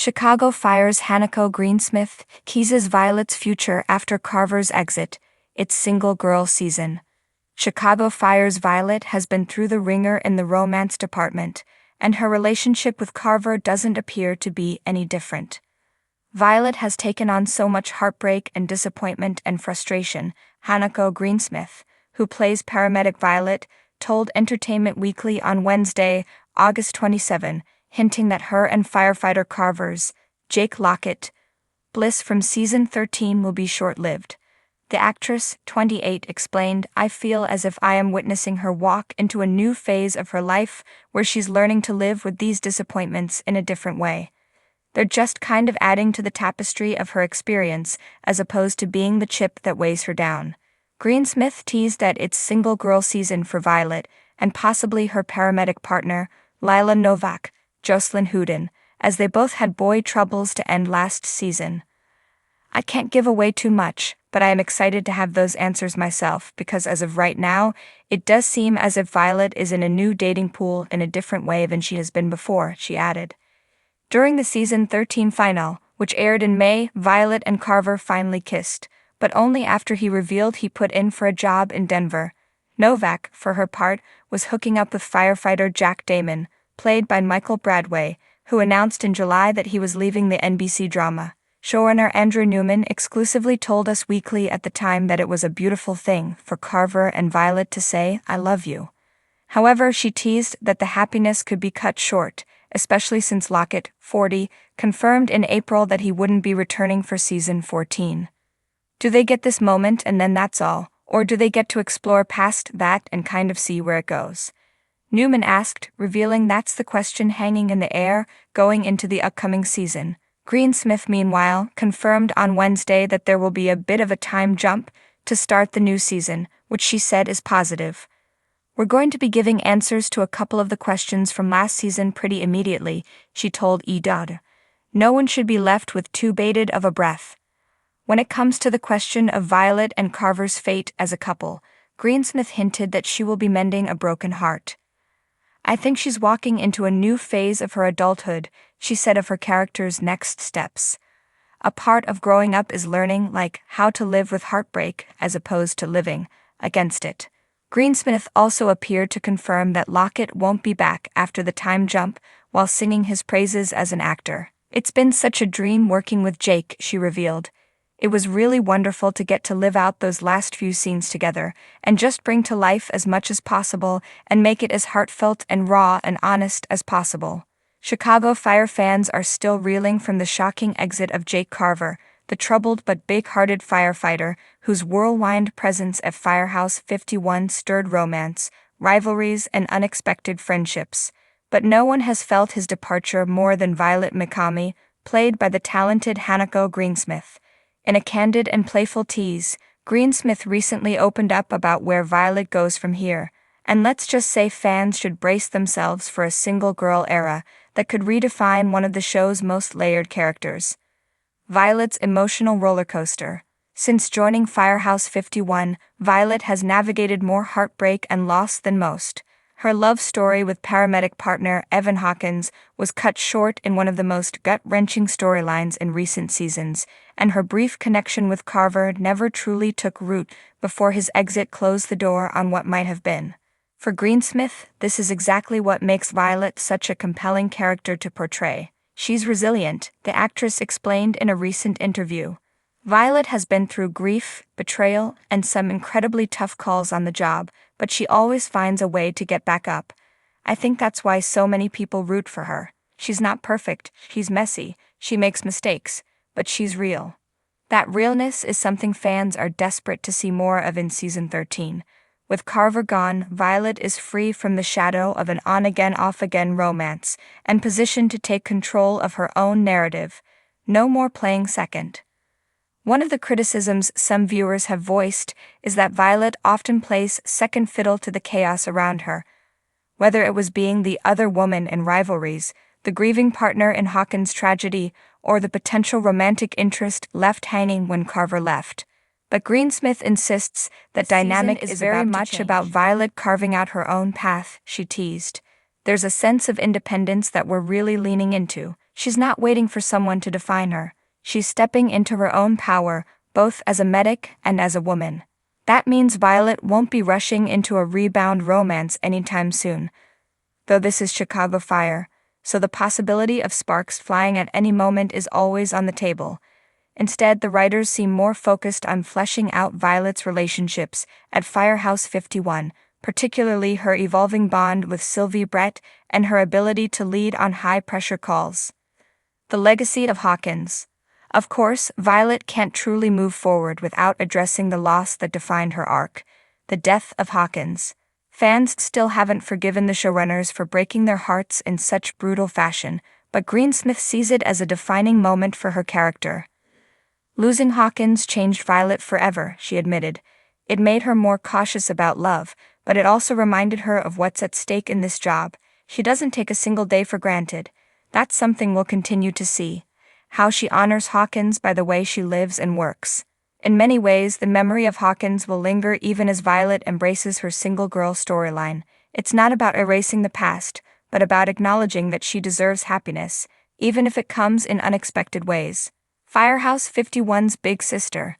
Chicago fires Hanako Greensmith, teases Violet's future after Carver's exit. It's single girl season. Chicago fires Violet has been through the ringer in the romance department, and her relationship with Carver doesn't appear to be any different. Violet has taken on so much heartbreak and disappointment and frustration, Hanako Greensmith, who plays paramedic Violet, told Entertainment Weekly on Wednesday, August 27, hinting that her and firefighter Carver's, Jake Lockett, bliss from season 13 will be short-lived. The actress, 28, explained, "I feel as if I am witnessing her walk into a new phase of her life where she's learning to live with these disappointments in a different way. They're just kind of adding to the tapestry of her experience as opposed to being the chip that weighs her down." Greensmith teased that it's single girl season for Violet and possibly her paramedic partner, Lila Novak, Jocelyn Houdin, as they both had boy troubles to end last season. "I can't give away too much, but I am excited to have those answers myself because as of right now, it does seem as if Violet is in a new dating pool in a different way than she has been before," she added. During the season 13 final, which aired in May, Violet and Carver finally kissed, but only after he revealed he put in for a job in Denver. Novak, for her part, was hooking up with firefighter Jack Damon, played by Michael Bradway, who announced in July that he was leaving the NBC drama. Showrunner Andrew Newman exclusively told Us Weekly at the time that it was a beautiful thing for Carver and Violet to say, "I love you." However, she teased that the happiness could be cut short, especially since Lockett, 40, confirmed in April that he wouldn't be returning for season 14. Do they get this moment and then that's all, or do they get to explore past that and kind of see where it goes? Newman asked, revealing that's the question hanging in the air going into the upcoming season. Greensmith, meanwhile, confirmed on Wednesday that there will be a bit of a time jump to start the new season, which she said is positive. "We're going to be giving answers to a couple of the questions from last season pretty immediately," she told E! "No one should be left with too bated of a breath." When it comes to the question of Violet and Carver's fate as a couple, Greensmith hinted that she will be mending a broken heart. "I think she's walking into a new phase of her adulthood," she said of her character's next steps. "A part of growing up is learning, like, how to live with heartbreak as opposed to living against it." Greensmith also appeared to confirm that Lockett won't be back after the time jump while singing his praises as an actor. "It's been such a dream working with Jake," she revealed. "It was really wonderful to get to live out those last few scenes together and just bring to life as much as possible and make it as heartfelt and raw and honest as possible." Chicago Fire fans are still reeling from the shocking exit of Jake Carver, the troubled but big-hearted firefighter whose whirlwind presence at Firehouse 51 stirred romance, rivalries, and unexpected friendships. But no one has felt his departure more than Violet Mikami, played by the talented Hanako Greensmith. In a candid and playful tease, Greensmith recently opened up about where Violet goes from here, and let's just say fans should brace themselves for a single-girl era that could redefine one of the show's most layered characters. Violet's emotional roller coaster. Since joining Firehouse 51, Violet has navigated more heartbreak and loss than most. Her love story with paramedic partner Evan Hawkins was cut short in one of the most gut-wrenching storylines in recent seasons, and her brief connection with Carver never truly took root before his exit closed the door on what might have been. For Greensmith, this is exactly what makes Violet such a compelling character to portray. "She's resilient," the actress explained in a recent interview. "Violet has been through grief, betrayal, and some incredibly tough calls on the job, but she always finds a way to get back up. I think that's why so many people root for her. She's not perfect, she's messy, she makes mistakes, but she's real." That realness is something fans are desperate to see more of in season 13. With Carver gone, Violet is free from the shadow of an on-again, off-again romance and positioned to take control of her own narrative. No more playing second. One of the criticisms some viewers have voiced is that Violet often plays second fiddle to the chaos around her. Whether it was being the other woman in rivalries, the grieving partner in Hawkins' tragedy, or the potential romantic interest left hanging when Carver left. But Greensmith insists that dynamic is very much about Violet carving out her own path, she teased. "There's a sense of independence that we're really leaning into," She's not waiting for someone to define her. She's stepping into her own power, both as a medic and as a woman. That means Violet won't be rushing into a rebound romance anytime soon. Though this is Chicago Fire, so the possibility of sparks flying at any moment is always on the table. Instead, the writers seem more focused on fleshing out Violet's relationships at Firehouse 51, particularly her evolving bond with Sylvie Brett and her ability to lead on high-pressure calls. The legacy of Hawkins. Of course, Violet can't truly move forward without addressing the loss that defined her arc, the death of Hawkins. Fans still haven't forgiven the showrunners for breaking their hearts in such brutal fashion, but Greensmith sees it as a defining moment for her character. Losing Hawkins changed Violet forever, she admitted. It made her more cautious about love, but it also reminded her of what's at stake in this job. She doesn't take a single day for granted. That's something we'll continue to see. How she honors Hawkins by the way she lives and works. In many ways, the memory of Hawkins will linger even as Violet embraces her single-girl storyline. It's not about erasing the past, but about acknowledging that she deserves happiness, even if it comes in unexpected ways. Firehouse 51's big sister.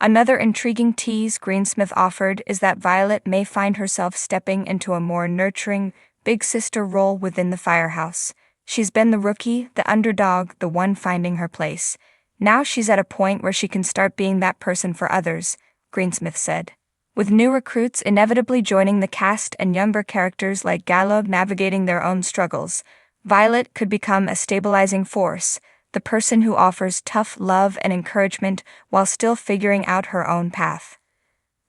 Another intriguing tease Greensmith offered is that Violet may find herself stepping into a more nurturing, big sister role within the Firehouse. She's been the rookie, the underdog, the one finding her place. Now she's at a point where she can start being that person for others, Greensmith said. With new recruits inevitably joining the cast and younger characters like Gallo navigating their own struggles, Violet could become a stabilizing force, the person who offers tough love and encouragement while still figuring out her own path.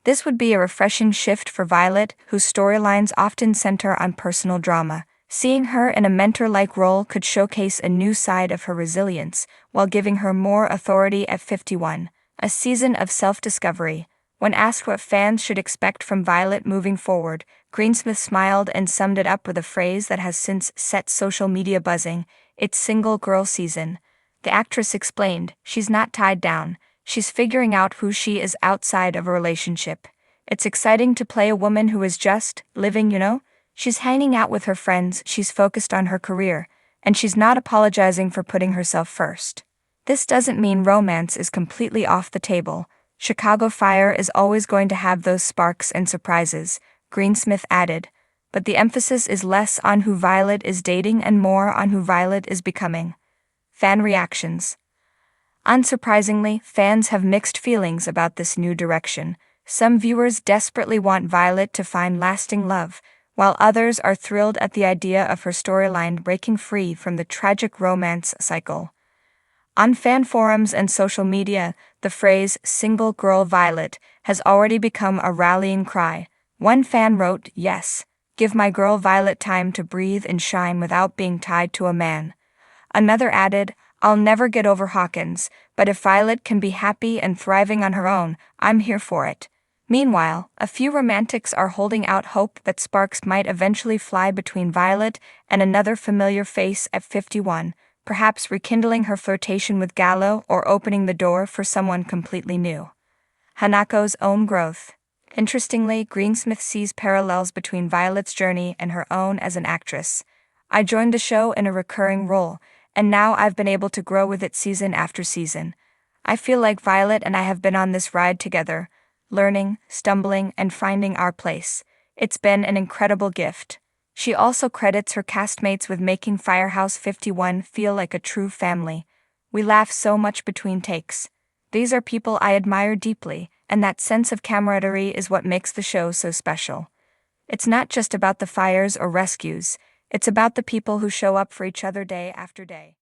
This would be a refreshing shift for Violet, whose storylines often center on personal drama. Seeing her in a mentor-like role could showcase a new side of her resilience, while giving her more authority at 51, a season of self-discovery. When asked what fans should expect from Violet moving forward, Greensmith smiled and summed it up with a phrase that has since set social media buzzing: "It's single girl season." The actress explained, "She's not tied down, she's figuring out who she is outside of a relationship. It's exciting to play a woman who is just living, you know? She's hanging out with her friends, she's focused on her career, and she's not apologizing for putting herself first." This doesn't mean romance is completely off the table. Chicago Fire is always going to have those sparks and surprises, Greensmith added, but the emphasis is less on who Violet is dating and more on who Violet is becoming. Fan reactions. Unsurprisingly, fans have mixed feelings about this new direction. Some viewers desperately want Violet to find lasting love, while others are thrilled at the idea of her storyline breaking free from the tragic romance cycle. On fan forums and social media, the phrase "single girl Violet" has already become a rallying cry. One fan wrote, "Yes, give my girl Violet time to breathe and shine without being tied to a man." Another added, "I'll never get over Hawkins, but if Violet can be happy and thriving on her own, I'm here for it." Meanwhile, a few romantics are holding out hope that sparks might eventually fly between Violet and another familiar face at 51, perhaps rekindling her flirtation with Gallo or opening the door for someone completely new. Hanako's own growth. Interestingly, Greensmith sees parallels between Violet's journey and her own as an actress. "I joined the show in a recurring role, and now I've been able to grow with it season after season. I feel like Violet and I have been on this ride together, learning, stumbling, and finding our place. It's been an incredible gift." She also credits her castmates with making Firehouse 51 feel like a true family. "We laugh so much between takes. These are people I admire deeply, and that sense of camaraderie is what makes the show so special. It's not just about the fires or rescues, it's about the people who show up for each other day after day."